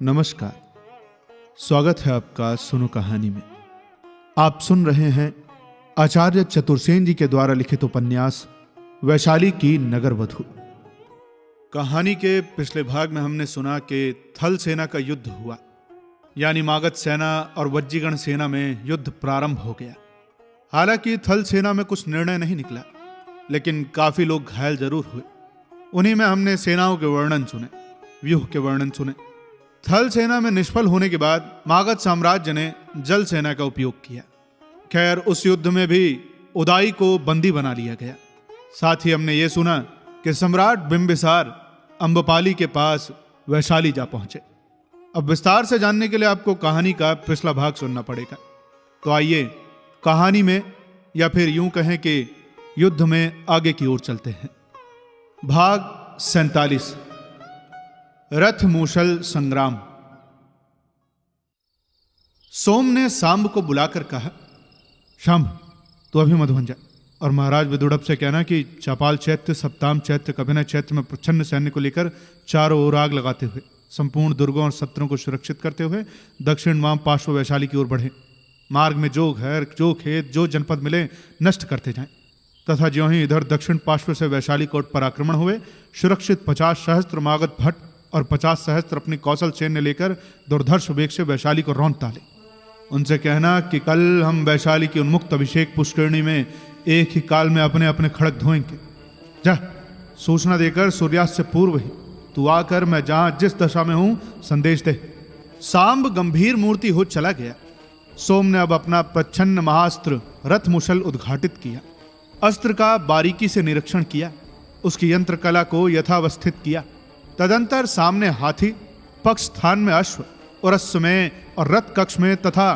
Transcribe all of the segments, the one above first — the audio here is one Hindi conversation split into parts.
नमस्कार, स्वागत है आपका सुनो कहानी में। आप सुन रहे हैं आचार्य चतुर्सेन जी के द्वारा लिखित उपन्यास वैशाली की नगर वधू। कहानी के पिछले भाग में हमने सुना कि थल सेना का युद्ध हुआ, यानी मागध सेना और वज्जीगण सेना में युद्ध प्रारंभ हो गया। हालांकि थल सेना में कुछ निर्णय नहीं निकला, लेकिन काफी लोग घायल जरूर हुए। उन्हीं में हमने सेनाओं के वर्णन सुने, व्यूह के वर्णन सुने। थल सेना में निष्फल होने के बाद मागध साम्राज्य ने जल सेना का उपयोग किया। खैर, उस युद्ध में भी उदाई को बंदी बना लिया गया। साथ ही हमने ये सुना कि सम्राट बिंबिसार अम्बपाली के पास वैशाली जा पहुंचे। अब विस्तार से जानने के लिए आपको कहानी का पिछला भाग सुनना पड़ेगा। तो आइए कहानी में, या फिर यूं कहें कि युद्ध में आगे की ओर चलते हैं। भाग 47, रथ मूषल संग्राम। सोम ने सांब को बुलाकर कहा, शांब, तू अभी मधुबन जा और महाराज विदुड़ब से कहना कि चपाल चैत्य, सप्ताम चैत्य, कभिनय चैत्य में प्रच्छन्न सैन्य को लेकर चारों ओर आग लगाते हुए संपूर्ण दुर्गों और शत्रुओं को सुरक्षित करते हुए दक्षिण वाम पार्श्व वैशाली की ओर बढ़े। मार्ग में जो घर, जो खेत, जो जनपद मिले नष्ट करते जाएं, तथा ज्यों ही इधर दक्षिण पार्श्व से वैशाली कोट पर आक्रमण हुए, सुरक्षित 50 सहस्त्र मागध भट्ट और 50 सहस्त्र अपनी कौशल सैन्य लेकर दुर्धर्ष वेग से वैशाली को रौंद डाले। उनसे कहना कि कल हम वैशाली की उन्मुक्त अभिषेक पुष्करणी में एक ही काल में अपने अपने खड़ग धोएंगे। जा, सूचना देकर सूर्यास्त से पूर्व ही तू आकर मैं जहां जिस दशा में हूं संदेश दे। सांब गंभीर मूर्ति हो चला गया। सोम ने अब अपना प्रच्छन्न महास्त्र रथ मुशल उद्घाटित किया। अस्त्र का बारीकी से निरीक्षण किया, उसकी यंत्र कला को यथावस्थित किया। तदंतर सामने हाथी, पक्ष स्थान में अश्व, उरस्स में और रथ कक्ष में तथा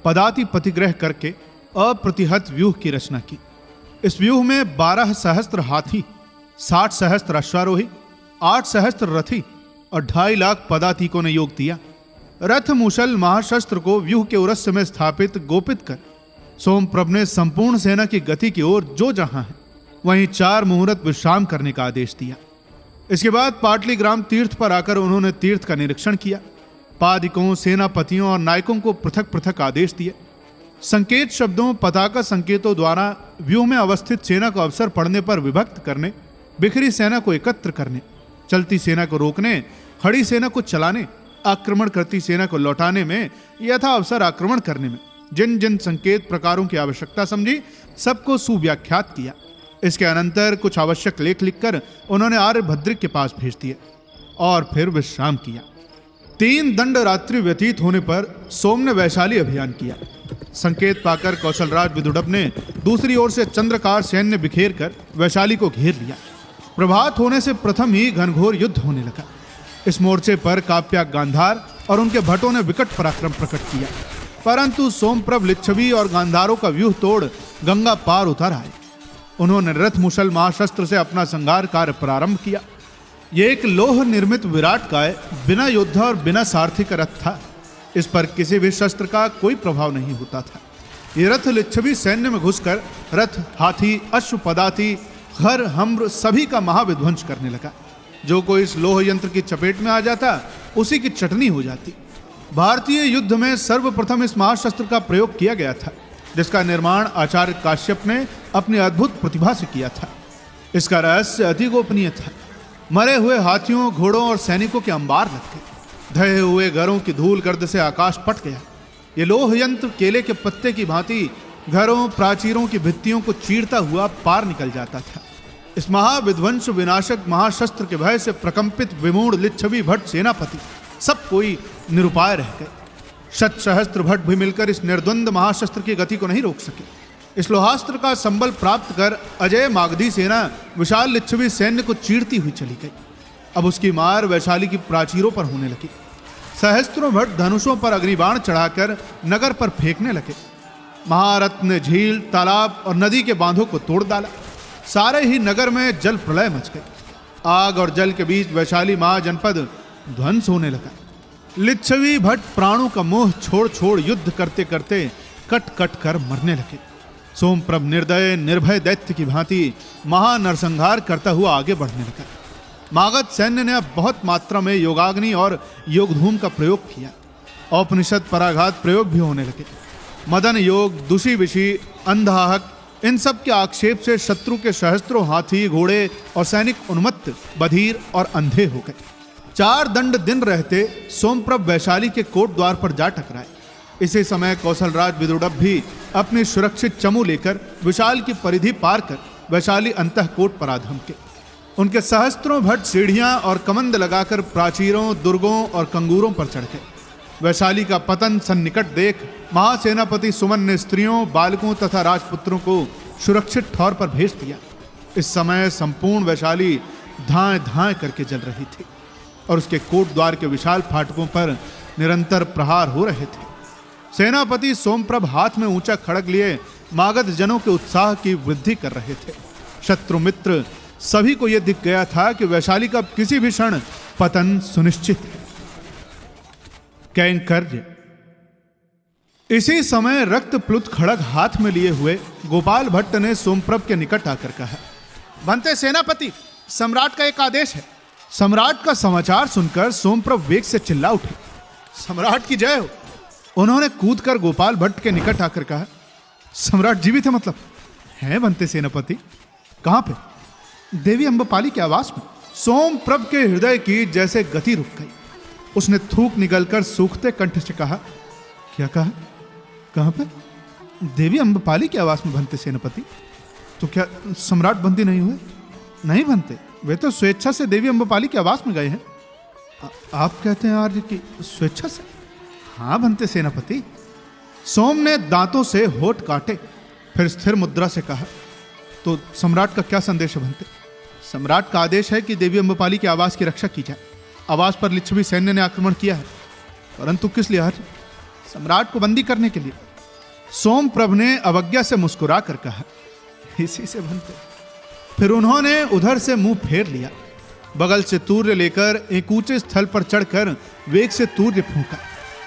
पदाति पतिग्रह करके अप्रतिहत व्यूह की रचना की। इस व्यूह में 12 सहस्त्र हाथी, 60 सहस्त्र अश्वारोही, 8 सहस्त्र रथी और 2.5 लाख पदातिकों ने योग दिया। रथ मूषल महाशस्त्र को व्यूह के उरस्स में स्थापित गोपित कर सोमप्रभ ने संपूर्ण सेना की गति की ओर जो जहां है वहीं 4 मुहूर्त विश्राम करने का आदेश दिया। इसके बाद पाटली ग्राम तीर्थ पर आकर उन्होंने तीर्थ का निरीक्षण किया। पादिकों, सेनापतियों और नायकों को पृथक पृथक आदेश दिए। संकेत शब्दों, पताका संकेतों द्वारा व्यूह में अवस्थित सेना को अवसर पड़ने पर विभक्त करने, बिखरी सेना को एकत्र करने, चलती सेना को रोकने, खड़ी सेना को चलाने, आक्रमण करती सेना को लौटाने में यथा अवसर आक्रमण करने में जिन जिन संकेत प्रकारों की आवश्यकता समझी, सबको सुव्याख्यात किया। इसके अनंतर कुछ आवश्यक लेख लिखकर उन्होंने आर्यभद्रिक के पास भेज दिए और फिर विश्राम किया। 3 दंड रात्रि व्यतीत होने पर सोम ने वैशाली अभियान किया। संकेत पाकर कौशलराज विदुड़ब ने दूसरी ओर से चंद्रकार सैन्य बिखेर कर वैशाली को घेर लिया। प्रभात होने से प्रथम ही घनघोर युद्ध होने लगा। इस मोर्चे पर काप्या गांधार और उनके भट्टों ने विकट पराक्रम प्रकट किया, परंतु सोमप्रभ लिच्छवी और गांधारों का व्यूह तोड़ गंगा पार उतर आए। उन्होंने रथ मुशल महाशस्त्र से अपना संहार कार्य प्रारंभ किया। यह एक लोह निर्मित विराट काय, बिना योद्धा और बिना सारथी का रथ था। इस पर किसी भी शस्त्र का कोई प्रभाव नहीं होता था। ये रथ लिच्छवी सैन्य में घुसकर रथ, हाथी, अश्व, पदाति, घर, हम्र सभी का महाविध्वंस करने लगा। जो कोई इस लोह यंत्र की चपेट में आ जाता, उसी की चटनी हो जाती। भारतीय युद्ध में सर्वप्रथम इस महाशस्त्र का प्रयोग किया गया था, जिसका निर्माण आचार्य काश्यप ने अपनी अद्भुत प्रतिभा से किया था। इसका रहस्य अति गोपनीय था। मरे हुए हाथियों, घोड़ों और सैनिकों के अंबार लग गए। ढहे हुए घरों की धूल गर्द से आकाश पट गया। ये लोह यंत्र केले के पत्ते की भांति घरों, प्राचीरों की भित्तियों को चीरता हुआ पार निकल जाता था। इस महाविध्वंस विनाशक महाशस्त्र के भय से प्रकंपित विमूढ़ लिच्छवी भट्ट सेनापति सब कोई निरुपाय रह गए। 100 सहस्त्र भट्ट भी मिलकर इस निर्द्वंद महाशस्त्र की गति को नहीं रोक सके। इस लोहास्त्र का संबल प्राप्त कर अजय मागधी सेना विशाल लिच्छवी सैन्य को चीरती हुई चली गई। अब उसकी मार वैशाली की प्राचीरों पर होने लगी। सहस्त्रों भट्ट धनुषों पर अग्निबाण चढ़ाकर नगर पर फेंकने लगे। महारथ ने झील, तालाब और नदी के बांधों को तोड़ डाला। सारे ही नगर में जल प्रलय मच गई। आग और जल के बीच वैशाली महाजनपद ध्वंस होने लगा। लिच्छवी भट्ट प्राणों का मोह छोड़ छोड़ युद्ध करते करते कट कट कर मरने लगे। सोमप्रभ निर्दय निर्भय दैत्य की भांति महानरसंहार करता हुआ आगे बढ़ने लगा। मागध सैन्य ने अब बहुत मात्रा में योगाग्नि और योगधूम का प्रयोग किया। औपनिषद पराघात प्रयोग भी होने लगे। मदन योग, दुषी विषी, अंधाहक, इन सब के आक्षेप से शत्रु के सहस्त्रों हाथी, घोड़े और सैनिक उन्मत्त, बधिर और अंधे हो गए। 4 दंड दिन रहते सोमप्रभ वैशाली के कोट द्वार पर जा टकराए। इसी समय कौशलराज विदुरभ भी अपनी सुरक्षित चमू लेकर विशाल की परिधि पार कर वैशाली अंतःकोट पर आधम के। उनके सहस्त्रों भट्ट सीढ़ियां और कमंद लगाकर प्राचीरों, दुर्गों और कंगूरों पर चढ़ गए। वैशाली का पतन सन्निकट देख महासेनापति सुमन ने स्त्रियों, बालकों तथा राजपुत्रों को सुरक्षित ठौर पर भेज दिया। इस समय संपूर्ण वैशाली धाएं धाएं करके जल रही थी और उसके कोट द्वार के विशाल फाटकों पर निरंतर प्रहार हो रहे थे। सेनापति सोमप्रभ हाथ में ऊंचा खड़ग लिए मागध जनों के उत्साह की वृद्धि कर रहे थे। शत्रु मित्र सभी को यह दिख गया था कि वैशाली का किसी भी क्षण पतन सुनिश्चित है। कैंकर्य। इसी समय रक्त प्लुत खड़ग हाथ में लिए हुए गोपाल भट्ट ने सोमप्रभ के निकट आकर कहा, बनते सेनापति, सम्राट का एक आदेश है। सम्राट का समाचार सुनकर सोमप्रभ वेग से चिल्ला उठे, सम्राट की जय हो। उन्होंने कूदकर गोपाल भट्ट के निकट आकर कहा, सम्राट जीवित है? मतलब है बनते सेनापति? कहां पे? देवी अम्बपाली के आवास में। सोमप्रभ के हृदय की जैसे गति रुक गई। उसने थूक निगलकर सूखते कंठ से कहा, क्या कहा? कहां पे? देवी अम्बपाली के आवास में बनते सेनापति। तो क्या सम्राट बंदी नहीं हुए? नहीं बनते, वे तो स्वेच्छा से देवी अम्बपाली के आवास में गए हैं। आप कहते हैं आर्य की स्वेच्छा से? हाँ बनते सेनापति। सोम ने दांतों से होठ काटे, फिर स्थिर मुद्रा से कहा, तो सम्राट का क्या संदेश है बनते? सम्राट का आदेश है कि देवी अम्बपाली के आवास की रक्षा की जाए। आवास पर लिच्छवी सैन्य ने आक्रमण किया है, परंतु किस लिए? सम्राट को बंदी करने के लिए। सोमप्रभ ने अवज्ञा से मुस्कुरा कर कहा, इसी से बनते। फिर उन्होंने उधर से मुंह फेर लिया, बगल से तूर्य लेकर एक ऊंचे स्थल पर चढ़कर वेग से तूर्य फूंका।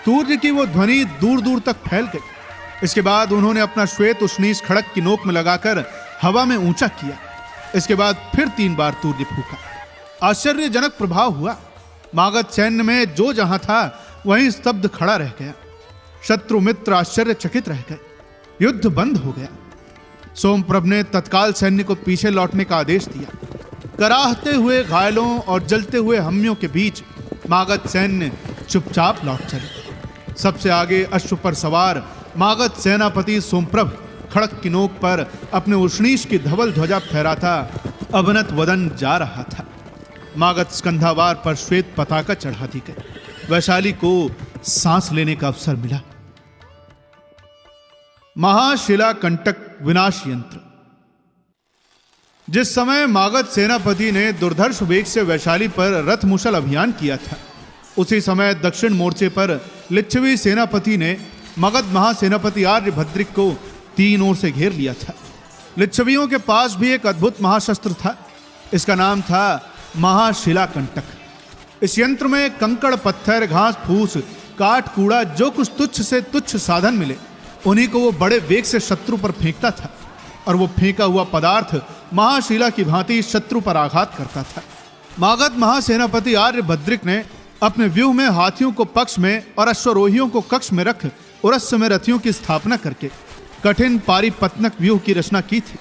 तूर्य की वो ध्वनि दूर दूर तक फैल गई। इसके बाद उन्होंने अपना श्वेत उष्णीश खड़क की नोक में लगाकर हवा में ऊंचा किया। इसके बाद फिर 3 बार तूर्य फूंका। आश्चर्यजनक प्रभाव हुआ। मागध सैन्य में जो जहां था वहीं स्तब्ध खड़ा रह गया। शत्रु मित्र आश्चर्यचकित रह गए। युद्ध बंद हो गया। सोमप्रभ ने तत्काल सैन्य को पीछे लौटने का आदेश दिया। कराहते हुए घायलों और जलते हुए हम्मियों के बीच मागध सैन्य चुपचाप लौट चले। सबसे आगे अश्व पर सवार मागध सेनापति सोमप्रभ खड़क की नोक पर अपने उष्णीश की धवल ध्वजा फहराता अवनत वदन जा रहा था। मागध स्कंधावार पर श्वेत पताका चढ़ा दी गई। वैशाली को सांस लेने का अवसर मिला। महाशिला कंटक विनाश यंत्र। जिस समय मागध सेनापति ने दुर्धर्ष वेग से वैशाली पर रथ मुशल अभियान किया था, उसी समय दक्षिण मोर्चे पर लिच्छवी सेनापति ने मगध महासेनापति आर्यभद्रिक को 3 ओर से घेर लिया था। लिच्छवियों के पास भी एक अद्भुत महाशस्त्र था। इसका नाम था महाशिला कंटक। इस यंत्र में कंकड़, पत्थर, घास फूस, काट कूड़ा, जो कुछ तुच्छ से तुच्छ साधन मिले उन्हीं को वो बड़े वेग से शत्रु पर फेंकता था और वो फेंका हुआ पदार्थ महाशिला की भांति शत्रु पर आघात करता था। मागध महासेनापति आर्यभद्रिक ने अपने व्यूह में हाथियों को पक्ष में और अश्वरोहियों को कक्ष में रख उरस्य में रथियों की स्थापना करके कठिन पारिपत्नक व्यूह की रचना की थी।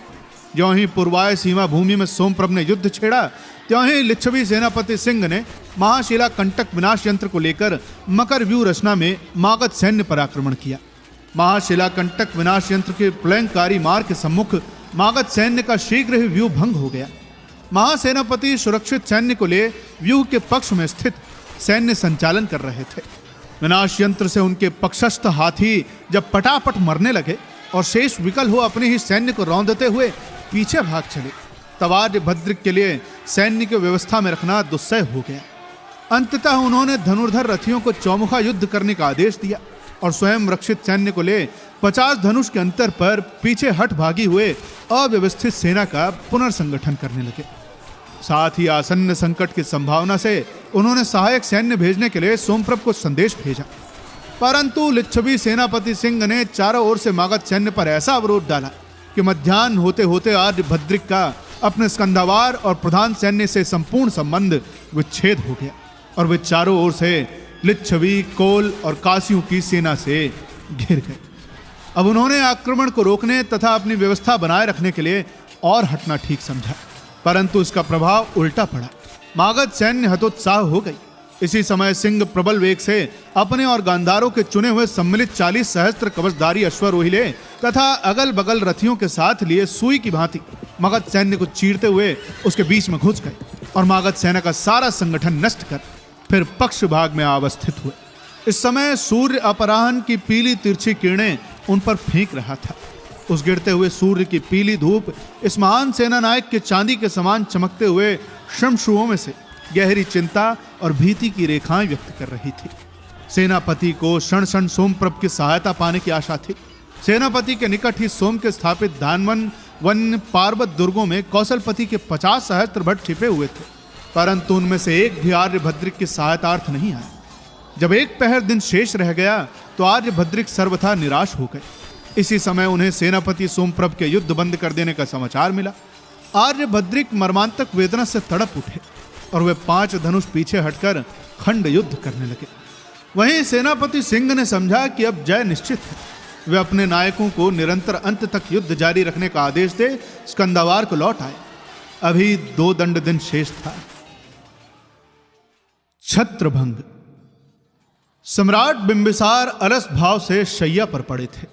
ज्यों ही पूर्वाय सीमा भूमि में सोमप्रभ ने युद्ध छेड़ा, त्यों ही लिच्छवी सेनापति सिंह ने महाशिला कंटक विनाश यंत्र को लेकर मकर व्यूह रचना में मागध सैन्य पर आक्रमण किया। महाशिला कंटक विनाश यंत्र के प्रलयंकारी मार के सम्मुख मागध सैन्य का शीघ्र ही व्यूह भंग हो गया। महासेनापति सुरक्षित सैन्य को ले व्यूह के पक्ष में स्थित सैन्य संचालन कर रहे थे। विनाश यंत्र से उनके पक्षस्थ हाथी जब पटापट मरने लगे और शेष विकल हो अपने ही सैन्य को रौंदते हुए पीछे भाग चले, तब आर्यभद्रिक के लिए सैन्य की व्यवस्था में रखना दुस्सह हो गया। अंततः उन्होंने धनुर्धर रथियों को चौमुखा युद्ध करने का आदेश दिया और स्वयं रक्षित सैन्य को ले 50 धनुष के अंतर पर पीछे हट भागी हुए अव्यवस्थित सेना का पुनर्संगठन करने लगे। साथ ही आसन्न संकट की संभावना से उन्होंने सहायक सैन्य भेजने के लिए सोमप्रभ को संदेश भेजा, परंतु लिच्छवी सेनापति सिंह ने चारों ओर से मागध सैन्य पर ऐसा अवरोध डाला कि मध्याह्न होते होते आर्यभद्रिक का अपने स्कंधावार और प्रधान सैन्य से संपूर्ण संबंध विच्छेद हो गया और वे चारों ओर से लिच्छवी, कोल और कासियों की सेना से घिर गए। अब उन्होंने आक्रमण को रोकने तथा अपनी व्यवस्था बनाए रखने के लिए और हटना ठीक समझा, परंतु इसका प्रभाव उल्टा पड़ा। मागध सैन्य हतोत्साह हो गई। इसी समय सिंह प्रबल वेग से अपने और गांधारों के चुने हुए सम्मिलित 40 सहस्त्र कवचधारी अश्वरोहिले तथा अगल बगल रथियों के साथ लिए सुई की भांति मगध सैन्य को चीरते हुए उसके बीच में घुस गए और मागध सेना का सारा संगठन नष्ट कर फिर पक्ष भाग में अवस्थित हुए। इस समय सूर्य अपराह्न की पीली तिरछी किरणें उन पर फेंक रहा था। उस गिरते हुए सूर्य की पीली धूप इस महान सेना नायक के चांदी के समान चमकते हुए श्रमशुओं में से गहरी चिंता और भीति की रेखाएं व्यक्त कर रही थी। सेनापति को क्षण क्षण सोमप्रभ की सहायता पाने की आशा थी। सेनापति के निकट ही सोम के स्थापित धानवन वन पार्वत दुर्गों में कौशलपति के 50 सहस्त्र भट्ट छिपे हुए थे, परंतु उनमें से एक भी आर्यभद्रिक की सहायतार्थ नहीं आया। जब एक पहर दिन शेष रह गया तो आर्यभद्रिक सर्वथा निराश हो गए। इसी समय उन्हें सेनापति सोमप्रभ के युद्ध बंद कर देने का समाचार मिला। आर्यभद्रिक मर्मांतक वेदना से तड़प उठे और वे 5 धनुष पीछे हटकर खंड युद्ध करने लगे। वहीं सेनापति सिंह ने समझा कि अब जय निश्चित है। वे अपने नायकों को निरंतर अंत तक युद्ध जारी रखने का आदेश दे स्कंदावार को लौट आए। अभी 2 दंड दिन शेष था। छत्रभंग। सम्राट बिंबिसार अलस भाव से शैया पर पड़े थे।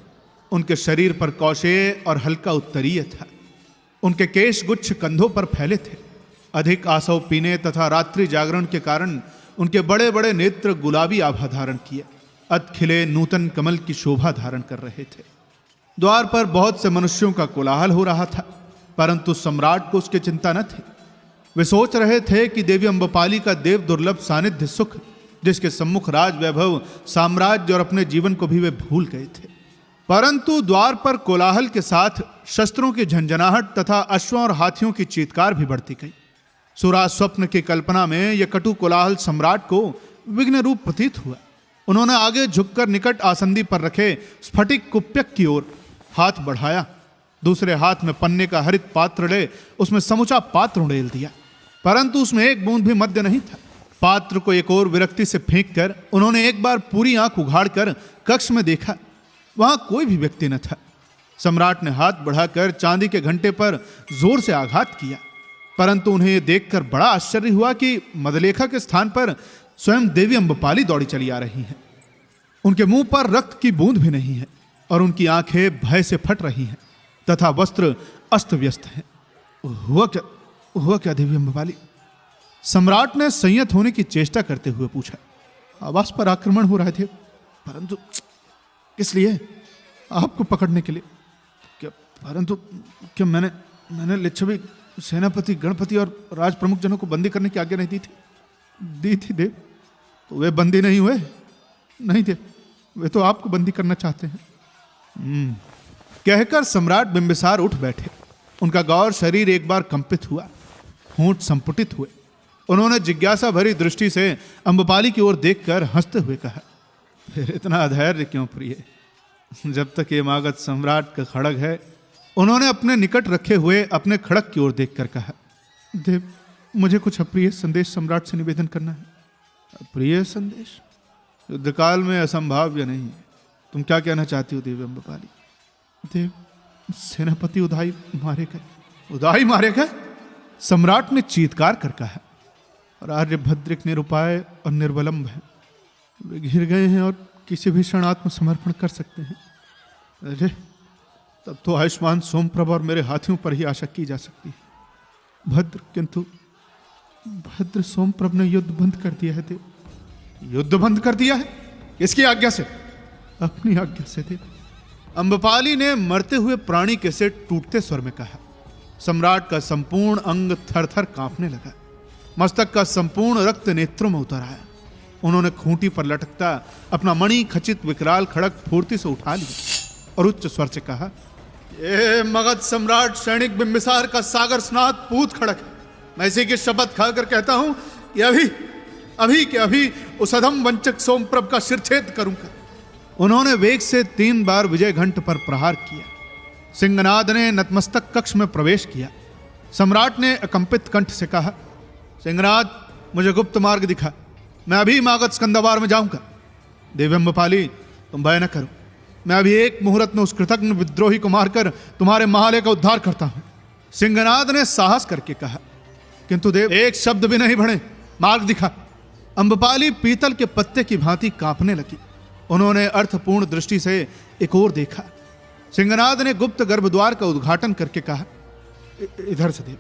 उनके शरीर पर कौशेय और हल्का उत्तरीय था। उनके केश गुच्छ कंधों पर फैले थे। अधिक आसव पीने तथा रात्रि जागरण के कारण उनके बड़े बड़े नेत्र गुलाबी आभा धारण किए अत खिले नूतन कमल की शोभा धारण कर रहे थे। द्वार पर बहुत से मनुष्यों का कोलाहल हो रहा था, परंतु सम्राट को उसकी चिंता न थी। वे सोच रहे थे कि देवी अम्बपाली का देव दुर्लभ सानिध्य सुख, जिसके सम्मुख राज वैभव, साम्राज्य और अपने जीवन को भी वे भूल गए थे। परंतु द्वार पर कोलाहल के साथ शस्त्रों की झंझनाहट तथा अश्वों और हाथियों की चीत्कार भी बढ़ती गई। सुरा स्वप्न की कल्पना में यह कटु कोलाहल सम्राट को विघ्न रूप प्रतीत हुआ। उन्होंने आगे झुककर निकट आसंदी पर रखे स्फटिक कुप्यक की ओर हाथ बढ़ाया। दूसरे हाथ में पन्ने का हरित पात्र ले उसमें समूचा पात्र उड़ेल दिया, परंतु उसमें एक बूंद भी मद्य नहीं था। पात्र को एक और विरक्ति से फेंक कर उन्होंने एक बार पूरी आंख उघाड़कर कक्ष में देखा। वहां कोई भी व्यक्ति न था। सम्राट ने हाथ बढ़ाकर चांदी के घंटे पर जोर से आघात किया, परंतु उन्हें यह देखकर बड़ा आश्चर्य हुआ कि मदलेखा के स्थान पर स्वयं देवी अम्बपाली दौड़ी चली आ रही हैं। उनके मुंह पर रक्त की बूंद भी नहीं है और उनकी आंखें भय से फट रही हैं तथा वस्त्र अस्त व्यस्त हैं। हुआ क्या देवी अम्बपाली? सम्राट ने संयत होने की चेष्टा करते हुए पूछा। आवास पर आक्रमण हो रहे थे, परंतु किस लिए? आपको पकड़ने के लिए। क्या मैंने लिच्छवी, सेनापति, गणपति और राज प्रमुख जनों को बंदी करने की आज्ञा नहीं दी थी? दी थी देव। तो वे बंदी नहीं हुए? नहीं थे, वे तो आपको बंदी करना चाहते हैं। कहकर सम्राट बिंबिसार उठ बैठे। उनका गौर शरीर एक बार कंपित हुआ, होंठ संपुटित हुए। उन्होंने जिज्ञासा भरी दृष्टि से अम्बपाली की ओर देखकर हंसते हुए कहा, फिर इतना अधैर्य क्यों प्रिय? जब तक ये मागध सम्राट का खड़ग है। उन्होंने अपने निकट रखे हुए अपने खड़ग की ओर देखकर कहा, देव, मुझे कुछ अप्रिय संदेश सम्राट से निवेदन करना है। अप्रिय संदेश? युद्ध काल में असंभाव्य नहीं। तुम क्या कहना चाहती हो देवी अम्बपाली? देव, सेनापति उदाई मारे गए। उदाई मारे गए? सम्राट ने चीत्कार कर कहा। और आर्यभद्रिक निरुपाय और निर्बलंब है। वे घिर गए हैं और किसी भी क्षण आत्मसमर्पण कर सकते हैं। अरे, तब तो आयुष्मान सोमप्रभ और मेरे हाथियों पर ही आशा की जा सकती है। किंतु भद्र सोमप्रभ ने युद्ध बंद कर दिया है देव। युद्ध बंद कर दिया है? किसकी आज्ञा से? अपनी आज्ञा से देव। अम्बपाली ने मरते हुए प्राणी के से टूटते स्वर में कहा। सम्राट का संपूर्ण अंग थर थर कांपने लगा। मस्तक का संपूर्ण रक्त नेत्रों में उतर आया। उन्होंने खूंटी पर लटकता अपना मणि खचित विकराल खड़ग फुर्ती से उठा लिया और उच्च स्वर से कहा, ये मगध सम्राट सैनिक बिंबिसार का सागर स्नात पूत खड़ग है। मैं इसी की शपथ खाकर कहता हूं कि अभी उस अधम वंचक सोमप्रभ का शिरछेद करूंगा। उन्होंने वेग से 3 बार विजय घंट पर प्रहार किया। सिंहनाद ने नतमस्तक कक्ष में प्रवेश किया। सम्राट ने अकंपित कंठ से कहा, सिंहनाद, मुझे गुप्त मार्ग दिखा, मैं अभी मागध स्कंदवार में जाऊंगा। देवी अम्बपाली, तुम भय न करो, मैं अभी एक मुहूर्त में उस कृतज्ञ विद्रोही को मारकर तुम्हारे महालय का उद्धार करता हूं। सिंहनाद ने साहस करके कहा, किंतु देव, एक शब्द भी नहीं बढ़े, मार्ग दिखा। अम्बपाली पीतल के पत्ते की भांति कांपने लगी। उन्होंने अर्थपूर्ण दृष्टि से एक ओर देखा। सिंहनाद ने गुप्त गर्भद्वार का उद्घाटन करके कहा, इधर से देव।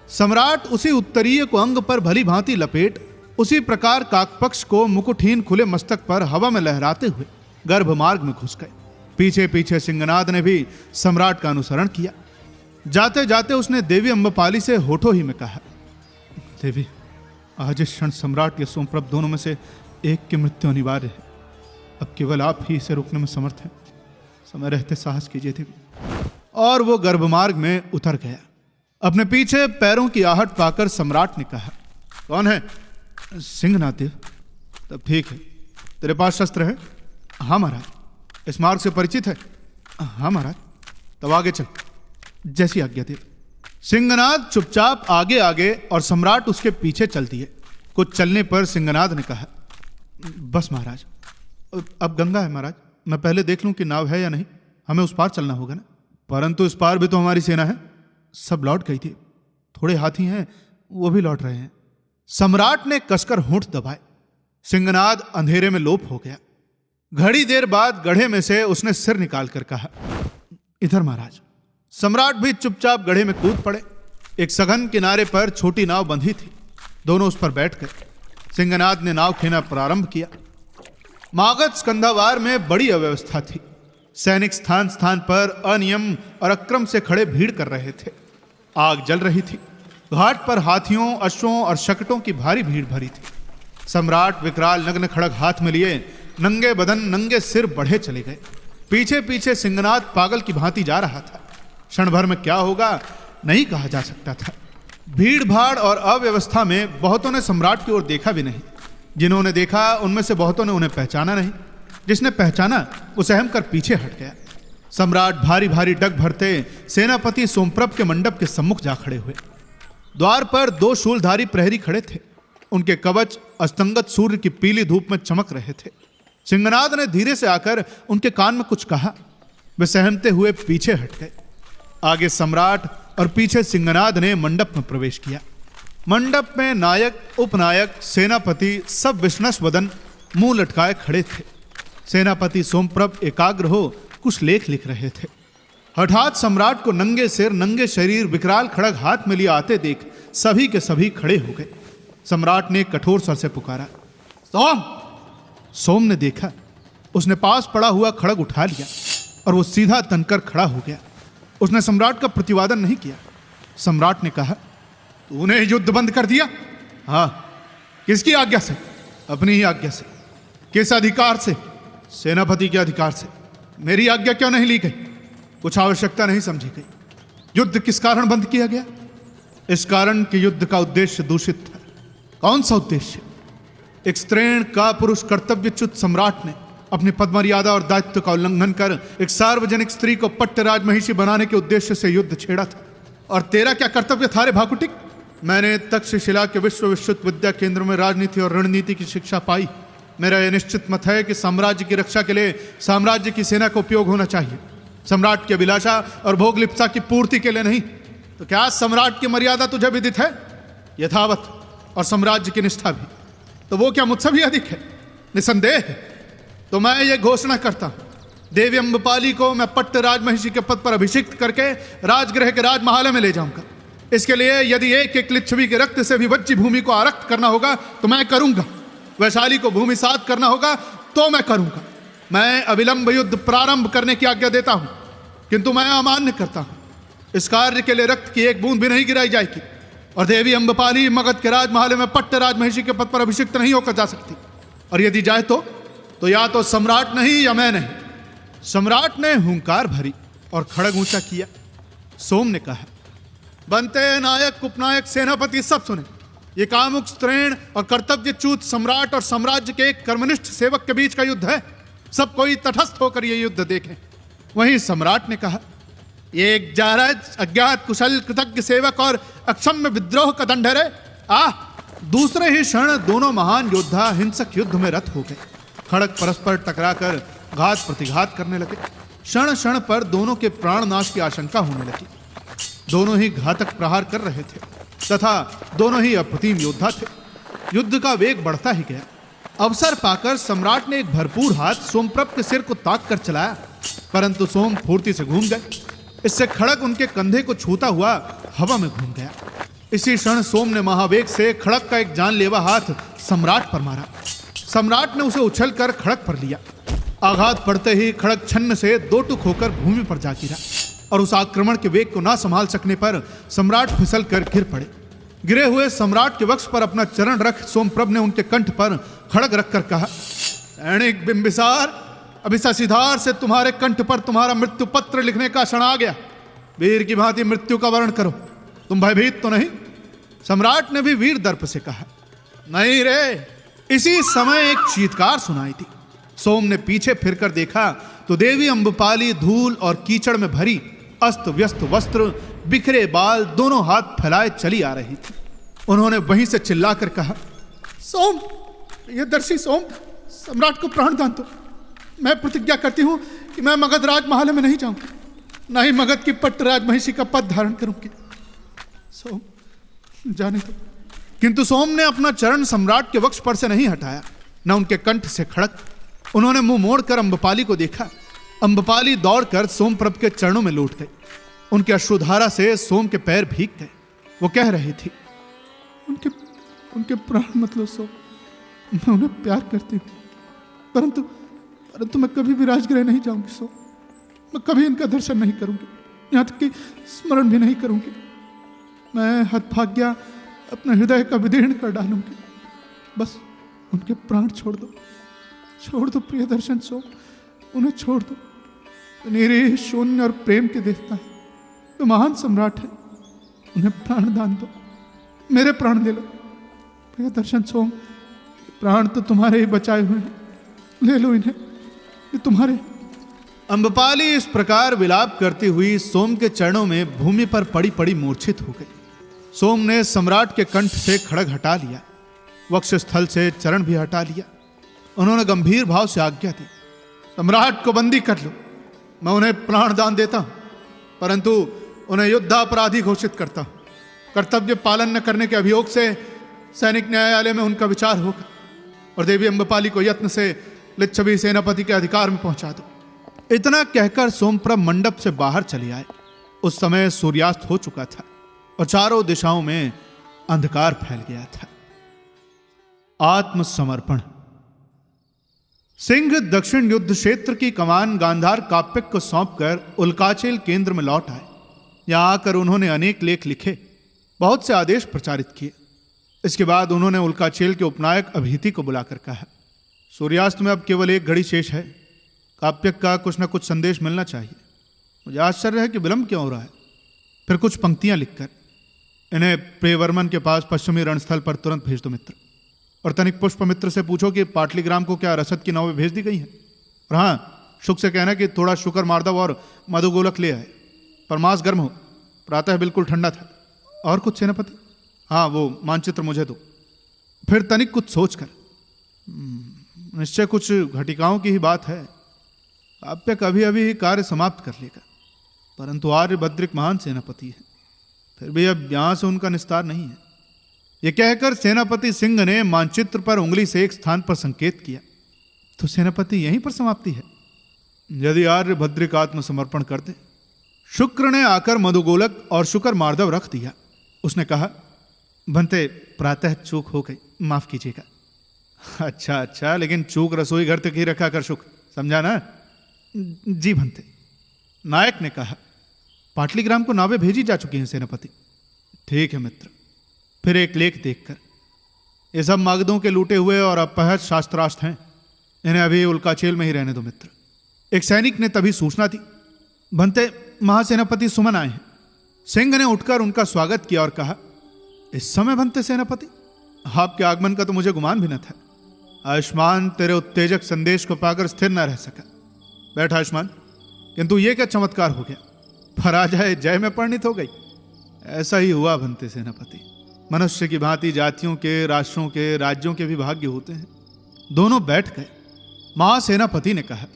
सम्राट उसी उत्तरीय को अंग पर भली भांति लपेट उसी प्रकार काकपक्ष को मुकुटहीन खुले मस्तक पर हवा में लहराते हुए गर्भ मार्ग में घुस गए। पीछे पीछे सिंहनाद ने भी सम्राट का अनुसरण किया। जाते जाते उसने देवी अम्बपाली से होठों ही में कहा, देवी, आज इस क्षण सम्राट या सोमप्रभ दोनों में से एक की मृत्यु अनिवार्य है। अब केवल आप ही इसे रोकने में समर्थ हैं। समय रहते साहस कीजिए देवी। और वो गर्भमार्ग में उतर गया। अपने पीछे पैरों की आहट पाकर सम्राट ने कहा, कौन है? सिंहनाद देव। तब ठीक है, तेरे पास शस्त्र है? हाँ महाराज। इस मार्ग से परिचित है? हाँ महाराज। तब आगे चल, जैसी आज्ञा देव। सिंहनाद चुपचाप आगे आगे और सम्राट उसके पीछे चल दिए। कुछ चलने पर सिंहनाद ने कहा, बस महाराज, अब गंगा है महाराज, मैं पहले देख लूं कि नाव है या नहीं। हमें उस पार चलना होगा ना। परंतु इस पार भी तो हमारी सेना है, सब लौट गई थी। थोड़े हाथी हैं, वो भी लौट रहे हैं। सम्राट ने कसकर होंठ दबाए। सिंहनाद अंधेरे में लोप हो गया। घड़ी देर बाद गढ़े में से उसने सिर निकालकर कहा, इधर महाराज। सम्राट भी चुपचाप गढ़े में कूद पड़े। एक सघन किनारे पर छोटी नाव बंधी थी। दोनों उस पर बैठ गए। सिंहनाद ने नाव खेना प्रारंभ किया। मागध स्कंधावार में बड़ी अव्यवस्था थी। सैनिक स्थान स्थान पर अनियम और अक्रम से खड़े भीड़ कर रहे थे। आग जल रही थी। घाट पर हाथियों, अश्वों और शकटों की भारी भीड़ भरी थी। सम्राट विकराल नग्न खड़ग हाथ में लिए नंगे बदन नंगे सिर बढ़े चले गए। पीछे पीछे सिंहनाद पागल की भांति जा रहा था। क्षण भर में क्या होगा नहीं कहा जा सकता था। भीड़ भाड़ और अव्यवस्था में बहुतों ने सम्राट की ओर देखा भी नहीं। जिन्होंने देखा उनमें से बहुतों ने उन्हें पहचाना नहीं। जिसने पहचाना वो सहम कर पीछे हट गया। सम्राट भारी भारी डग भरते सेनापति सोमप्रभ के मंडप के सम्मुख जा खड़े हुए। द्वार पर 2 शूलधारी प्रहरी खड़े थे। उनके कवच अस्तंगत सूर्य की पीली धूप में चमक रहे थे। सिंहनाद ने धीरे से आकर उनके कान में कुछ कहा। वे सहमते हुए पीछे हट गए। आगे सम्राट और पीछे सिंहनाद ने मंडप में प्रवेश किया। मंडप में नायक, उपनायक, सेनापति सब विष्णस वदन मुंह लटकाए खड़े थे। सेनापति सोमप्रभ एकाग्र हो कुछ लेख लिख रहे थे। हठात सम्राट को नंगे सिर, नंगे शरीर, विकराल खड़ग हाथ में लिए आते देख सभी के सभी खड़े हो गए। सम्राट ने कठोर स्वर से पुकारा, सोम। सोम ने देखा। उसने पास पड़ा हुआ खड़ग उठा लिया और वो सीधा तनकर खड़ा हो गया। उसने सम्राट का प्रतिवादन नहीं किया। सम्राट ने कहा, तूने युद्ध बंद कर दिया? हाँ। किसकी आज्ञा से? अपनी ही आज्ञा से। किस अधिकार से? सेनापति के अधिकार से। मेरी आज्ञा क्यों नहीं ली गई? कुछ आवश्यकता नहीं समझी गई। युद्ध किस कारण बंद किया गया? इस कारण कि युद्ध का उद्देश्य दूषित था। कौन सा उद्देश्य? एक स्त्रीण का पुरुष कर्तव्यच्युत सम्राट ने अपनी पद मर्यादा और दायित्व का उल्लंघन कर एक सार्वजनिक स्त्री को पट्टराज महिषी बनाने के उद्देश्य से युद्ध छेड़ा था। और तेरा क्या कर्तव्य था रे भाकुटिक? मैंने तक्षशिला के विश्व विद्या केंद्र में राजनीति और रणनीति की शिक्षा पाई। मेरा यह निश्चित मत है कि साम्राज्य की रक्षा के लिए साम्राज्य की सेना का उपयोग होना चाहिए, सम्राट की अभिलाषा और भोग लिप्सा की पूर्ति के लिए नहीं। तो क्या सम्राट की मर्यादा तुझे विदित है? यथावत। और साम्राज्य की निष्ठा भी। तो वो क्या मुझसे भी अधिक है? निसंदेह है। तो मैं ये घोषणा करता हूं, देवी अम्बपाली को मैं पट्ट राजमहिषी के पद पर अभिषिक्त करके राजगृह के राजमहाल में ले जाऊंगा। इसके लिए यदि एक एक लिच्छवी के रक्त से भी वज्जी भूमि को आरक्त करना होगा तो मैं करूंगा। वैशाली को भूमि सात करना होगा तो मैं करूंगा। मैं अविलंब युद्ध प्रारंभ करने की आज्ञा देता हूं, किंतु मैं अमान्य करता हूं। इस कार्य के लिए रक्त की एक बूंद भी नहीं गिराई जाएगी और देवी अम्बपाली मगध के राजमहल में पट्ट राजमहिषी के पद पर अभिषिक्त नहीं होकर जा सकती। और यदि जाए तो या तो सम्राट नहीं या मैं नहीं। सम्राट ने हुंकार भरी और खड़ग ऊंचा किया। सोम ने कहा, बनते नायक, उपनायक, सेनापति सब सुने। ये कामुक, स्त्रीण और कर्तव्यच्युत सम्राट और साम्राज्य के एक कर्मनिष्ठ सेवक के बीच का युद्ध है। सब कोई तटस्थ होकर यह युद्ध देखें। वहीं सम्राट ने कहा, ये एक जारज, अज्ञात, कुशल, कृतज्ञ सेवक और अक्षम्य विद्रोह का दंड है रे। दूसरे ही क्षण दोनों महान योद्धा हिंसक युद्ध में रत हो गए। खड़ग परस्पर टकराकर घात प्रतिघात करने लगे। क्षण क्षण पर दोनों के प्राण नाश की आशंका होने लगी। दोनों ही घातक प्रहार कर रहे थे तथा दोनों ही अप्रतिम योद्धा थे। युद्ध का वेग बढ़ता ही गया। अवसर पाकर सम्राट ने एक भरपूर हाथ सोमप्रभ के सिर को ताक कर चलाया, परंतु सोम फुर्ती से घूम गए। इससे खड़ग उनके कंधे को छूता हुआ हवा में घूम गया। इसी क्षण सोम ने महावेग से खड़ग का एक जानलेवा हाथ सम्राट पर मारा। सम्राट ने उसे उछलकर खड़ग पर लिया। आघात पड़ते ही खड़ग छन्न से दो टुक होकर भूमि पर जा गिरा और उस आक्रमण के वेग को ना संभाल सकने पर सम्राट फिसल कर गिर पड़े। गिरे हुए सम्राट के वक्ष पर अपना चरण रख सोमप्रभ ने उनके कंठ पर खड़ग रखकर कहा, सैनिक बिंबिसार, अभी शशिधार से तुम्हारे कंठ पर तुम्हारा मृत्यु पत्र लिखने का क्षण आ गया। वीर की भांति मृत्यु का वर्ण करो, तुम भयभीत तो नहीं? सम्राट ने भी वीर दर्प से कहा, नहीं रे। इसी समय एक चीत्कार सुनाई थी। सोम ने पीछे फिरकर देखा तो देवी अम्बपाली धूल और कीचड़ में भरी, अस्त व्यस्त वस्त्र, बिखरे बाल, दोनों हाथ फैलाए चली आ रही थी। उन्होंने वहीं से चिल्लाकर कहा, सोम, ये दर्शी सोम, सम्राट को प्राण दान दो। मैं प्रतिज्ञा करती हूं कि मैं मगध राजमहल में नहीं जाऊंगी, न ही मगध की पट्ट राजमहिषी का पद धारण करूंगी। सोम, जाने दो। किंतु सोम ने अपना चरण सम्राट के वक्ष पर से नहीं हटाया, न उनके कंठ से खड़क। उन्होंने मुंह मोड़कर अम्बपाली को देखा। अम्बपाली दौड़कर सोमप्रभ के चरणों में लौट गई। उनके अश्रुधारा से सोम के पैर भीग गए। वो कह रही थी, उनके प्राण मत लो सोम, मैं उन्हें प्यार करती हूँ, परंतु मैं कभी भी राजगृह नहीं जाऊंगी सोम। मैं कभी इनका दर्शन नहीं करूंगी, यहाँ तक कि स्मरण भी नहीं करूंगी। मैं हतभाग्या अपने हृदय का विदीर्ण कर डालूंगी। बस उनके प्राण छोड़ दो प्रिय दर्शन सोम, उन्हें छोड़ दो। निरीह, शून्य और प्रेम के देवता है, तो महान सम्राट है, उन्हें प्राण दान दो, मेरे प्राण ले लो। प्रिय दर्शन सोम, प्राण तो तुम्हारे ही बचाए हुए हैं, ले लो इन्हें, ये तुम्हारे। अम्बपाली इस प्रकार विलाप करती हुई सोम के चरणों में भूमि पर पड़ी पड़ी मूर्छित हो गई। सोम ने सम्राट के कंठ से खड़ग हटा लिया, वक्षस्थल से चरण भी हटा लिया। उन्होंने गंभीर भाव से आज्ञा दी, सम्राट को बंदी कर लो। मैं उन्हें प्राण दान देता हूं, परंतु उन्हें युद्धापराधी घोषित करता हूं। कर्तव्य पालन न करने के अभियोग से सैनिक न्यायालय में उनका विचार होगा और देवी अम्बपाली को यत्न से लिच्छवी सेनापति के अधिकार में पहुंचा दो। इतना कहकर सोमप्रभ मंडप से बाहर चले आए। उस समय सूर्यास्त हो चुका था और चारों दिशाओं में अंधकार फैल गया था। आत्मसमर्पण। सिंह दक्षिण युद्ध क्षेत्र की कमान गांधार काप्यक को सौंपकर उल्काचेल केंद्र में लौट आए। यहां आकर उन्होंने अनेक लेख लिखे, बहुत से आदेश प्रचारित किए। इसके बाद उन्होंने उल्काचेल के उपनायक अभिति को बुलाकर कहा, सूर्यास्त में अब केवल एक घड़ी शेष है, काप्यक का कुछ न कुछ संदेश मिलना चाहिए। मुझे आश्चर्य है कि विलंब क्यों हो रहा है। फिर कुछ पंक्तियां लिखकर इन्हें प्रियवर्मन के पास पश्चिमी रणस्थल पर तुरंत भेज दो मित्र, और तनिक पुष्पमित्र से पूछो कि पाटलीग्राम को क्या रसद की नावें भेज दी गई हैं। और हाँ, शुक से कहना कि थोड़ा शुकर मार्दव और मधुगोलक ले आए, पर मांस गर्म हो, प्रातः बिल्कुल ठंडा था। और कुछ सेनापति? हाँ, वो मानचित्र मुझे दो। फिर तनिक कुछ सोचकर, निश्चय कुछ घटिकाओं की ही बात है। काप्यक अभी अभी ही कार्य समाप्त कर लेगा, परंतु आर्यभद्रिक महान सेनापति है, फिर भी अब यहां से उनका निस्तार नहीं है। यह कहकर सेनापति सिंह ने मानचित्र पर उंगली से एक स्थान पर संकेत किया। तो सेनापति यहीं पर समाप्ति है? यदि आर्यभद्रिक आत्मसमर्पण कर दे। शुक्र ने आकर मधुगोलक और शुकर मार्दव रख दिया। उसने कहा, बनते प्रातः चूक हो गई, माफ कीजिएगा। अच्छा, लेकिन चूक रसोई घर तक ही रखा कर शुक, समझा ना? जी भंते। नायक ने कहा, पाटलीग्राम को नावें भेजी जा चुकी हैं सेनापति। ठीक है मित्र। फिर एक लेख देखकर, ये सब मगधों के लूटे हुए और अपहत शास्त्रास्त्र हैं, इन्हें अभी उल्काचेल में ही रहने दो मित्र। एक सैनिक ने तभी सूचना दी, भंते महासेनापति सुमन आए हैं। सिंह ने उठकर उनका स्वागत किया और कहा, इस समय भंते सेनापति? आपके आगमन का तो मुझे गुमान भी न था। आयुष्मान तेरे उत्तेजक संदेश को पाकर स्थिर न रह सका। बैठा आयुष्मान। किंतु ये क्या चमत्कार हो गया? पराजय जय में परिणित हो गई। ऐसा ही हुआ भंते सेनापति। मनुष्य की भांति जातियों के, राष्ट्रों के, राज्यों के भी भाग्य होते हैं। दोनों बैठ गए। महासेनापति ने कहा,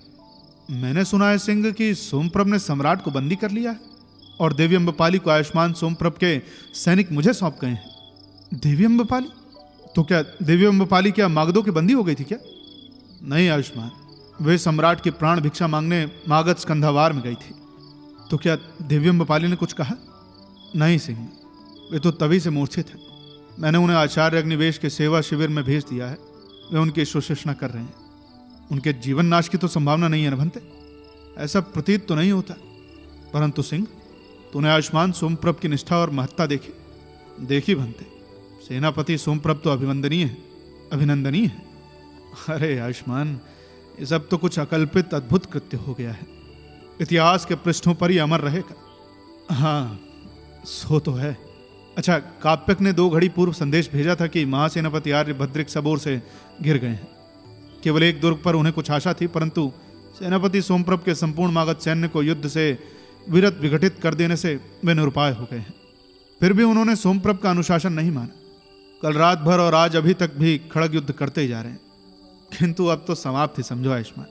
मैंने सुना है सिंह कि सोमप्रभ ने सम्राट को बंदी कर लिया है और देवी अम्बपाली को आयुष्मान सोमप्रभ के सैनिक मुझे सौंप गए हैं। देवी अम्बपाली? तो क्या देवी अम्बपाली क्या मागधों की बंदी हो गई थी क्या? नहीं आयुष्मान, वे सम्राट की प्राण भिक्षा मांगने मागध स्कंधावार में गई थी। तो क्या देवी अम्बपाली ने कुछ कहा? नहीं सिंह, वे तो तभी से मूर्छित है। मैंने उन्हें आचार्य अग्निवेश के सेवा शिविर में भेज दिया है। वे उनकी शुश्रूषा कर रहे हैं। उनके जीवन नाश की तो संभावना नहीं है न भंते? ऐसा प्रतीत तो नहीं होता। परंतु सिंह, तूने आयुष्मान सोमप्रभ की निष्ठा और महत्ता देखी? देखी भंते। सेनापति सोमप्रभ तो अभिनंदनीय है, अभिनंदनीय है। अरे आयुष्मान, ये सब तो कुछ अकल्पित अद्भुत कृत्य हो गया है। इतिहास के पृष्ठों पर ही अमर रहेगा। हाँ, सो तो है। अच्छा, काप्यक ने 2 घड़ी पूर्व संदेश भेजा था कि महासेनापति आर्यभद्रिक सब ओर से घिर गए हैं। केवल एक दुर्ग पर उन्हें कुछ आशा थी, परंतु सेनापति सोमप्रभ के संपूर्ण मागध सैन्य को युद्ध से विरत विघटित कर देने से वे निरुपाय हो गए हैं। फिर भी उन्होंने सोमप्रभ का अनुशासन नहीं माना। कल रात भर और आज अभी तक भी खड़ग युद्ध करते ही जा रहे हैं, किंतु अब तो समाप्त ही समझो आयुष्मान।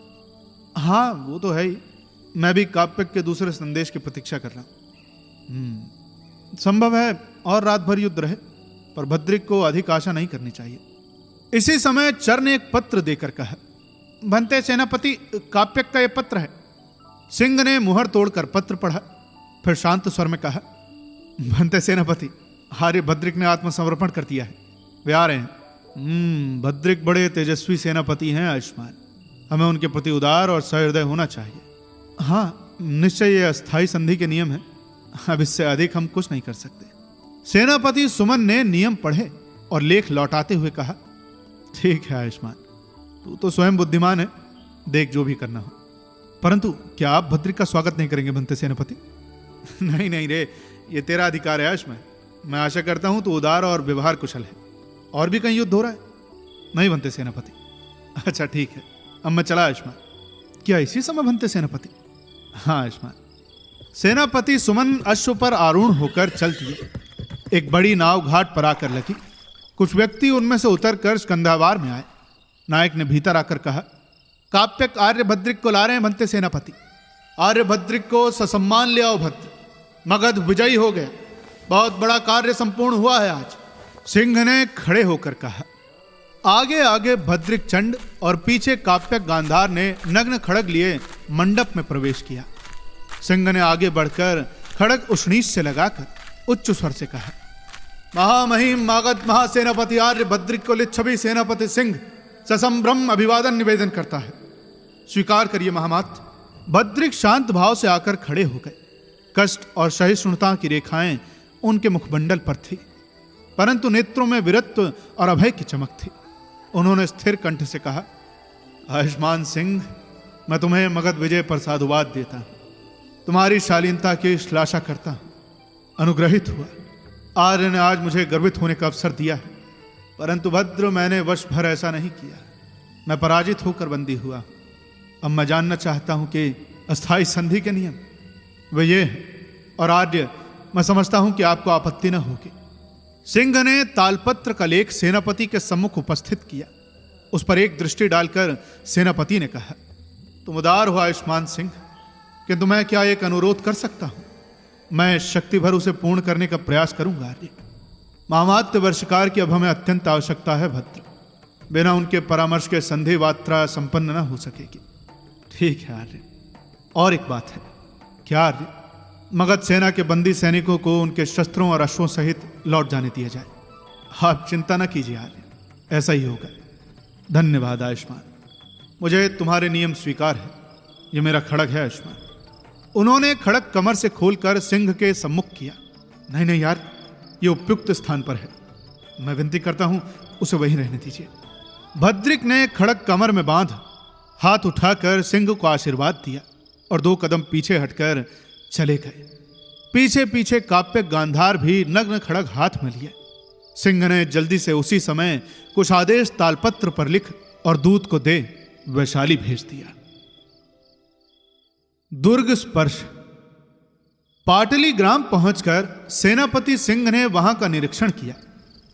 हाँ, वो तो है ही। मैं भी काप्यक के दूसरे संदेश की प्रतीक्षा कर रहा हूं। संभव है और रात भर युद्ध रहे, पर भद्रिक को अधिक आशा नहीं करनी चाहिए। इसी समय चर ने एक पत्र देकर कहा, भंते सेनापति, काप्यक का यह पत्र है। सिंह ने मुहर तोड़कर पत्र पढ़ा, फिर शांत स्वर में कहा, भंते सेनापति, आर्यभद्रिक ने आत्मसमर्पण कर दिया है। वे आ रहे हैं। भद्रिक बड़े तेजस्वी सेनापति हैं आयुष्मान। हमें उनके प्रति उदार और सहृदय होना चाहिए। हाँ, निश्चय ये अस्थायी संधि के नियम है। अब इससे अधिक हम कुछ नहीं कर सकते। सेनापति सुमन ने नियम पढ़े और लेख लौटाते हुए कहा, ठीक है आयुष्मान, तू तो स्वयं बुद्धिमान है, देख जो भी करना हो। परंतु क्या आप भद्रिक का स्वागत नहीं करेंगे भंते सेनापति? नहीं नहीं रे, ये तेरा अधिकार है आयुष्मान। मैं आशा करता हूं तू उदार और व्यवहार कुशल है। और भी कहीं युद्ध हो रहा है? नहीं भंते सेनापति। अच्छा ठीक है, अब मैं चला आयुष्मान। क्या इसी समय भंते सेनापति? हाँ आयुष्मान। सेनापति सुमन अश्व पर आरूढ़ होकर चल दिए। एक बड़ी नाव घाट पर आकर लगी। कुछ व्यक्ति उनमें से उतरकर स्कंधावार में आए। नायक ने भीतर आकर कहा, काप्यक आर्यभद्रिक को ला रहे हैं भंते सेनापति। आर्यभद्रिक को ससम्मान ले आओ भद्र। मगध विजयी हो गया। बहुत बड़ा कार्य संपूर्ण हुआ है आज। सिंह ने खड़े होकर कहा। आगे आगे भद्रिक चंड और पीछे काप्यक गांधार ने नग्न खड़ग लिए मंडप में प्रवेश किया। सिंह ने आगे बढ़कर खड़ग उष्णीश से लगाकर उच्च स्वर से कहा, महामहिम मागध महासेनापति आर्यभद्रिक को लिच्छवी सेनापति सिंह ससंभ्रम अभिवादन निवेदन करता है। स्वीकार करिए महामात्र। भद्रिक शांत भाव से आकर खड़े हो गए। कष्ट और सहिष्णुता की रेखाएं उनके मुखमंडल पर थी, परंतु नेत्रों में वीरत्व और अभय की चमक थी। उन्होंने स्थिर कंठ से कहा, आयुष्मान सिंह, मैं तुम्हें मगध विजय पर साधुवाद देता हूं। तुम्हारी शालीनता की श्लाघा करता हूं। अनुग्रहित हुआ। आर्य ने आज मुझे गर्वित होने का अवसर दिया है, परंतु भद्र मैंने वर्ष भर ऐसा नहीं किया। मैं पराजित होकर बंदी हुआ। अब मैं जानना चाहता हूं कि अस्थायी संधि के नियम वे ये हैं, और आर्य मैं समझता हूं कि आपको आपत्ति न होगी। सिंह ने तालपत्र का लेख सेनापति के सम्मुख उपस्थित किया। उस पर एक दृष्टि डालकर सेनापति ने कहा, तुम उदार हो आयुष्मान सिंह, किंतु मैं क्या एक अनुरोध कर सकता हूं? मैं शक्ति भर उसे पूर्ण करने का प्रयास करूंगा आर्य। महामात्य वर्षकार की अब हमें अत्यंत आवश्यकता है भद्र। बिना उनके परामर्श के संधि वात्रा संपन्न न हो सकेगी। ठीक है आर्य। और एक बात है। क्या आर्य? मगध सेना के बंदी सैनिकों को उनके शस्त्रों और अश्वों सहित लौट जाने दिया जाए। आप चिंता न कीजिए आर्य, ऐसा ही होगा। धन्यवाद आयुष्मान, मुझे तुम्हारे नियम स्वीकार है। यह मेरा खड़ग है आयुष्मान। उन्होंने खड़ग कमर से खोलकर सिंह के सम्मुख किया। नहीं नहीं यार, ये उपयुक्त स्थान पर है। मैं विनती करता हूं उसे वहीं रहने दीजिए। भद्रिक ने खड़ग कमर में बांध हाथ उठाकर सिंह को आशीर्वाद दिया और 2 कदम पीछे हटकर चले गए। पीछे पीछे काप्यक गांधार भी नग्न खड़ग हाथ में लिए। सिंह ने जल्दी से उसी समय कुछ आदेश तालपत्र पर लिख और दूत को दे वैशाली भेज दिया। दुर्ग स्पर्श। पाटली ग्राम पहुंचकर सेनापति सिंह ने वहां का निरीक्षण किया।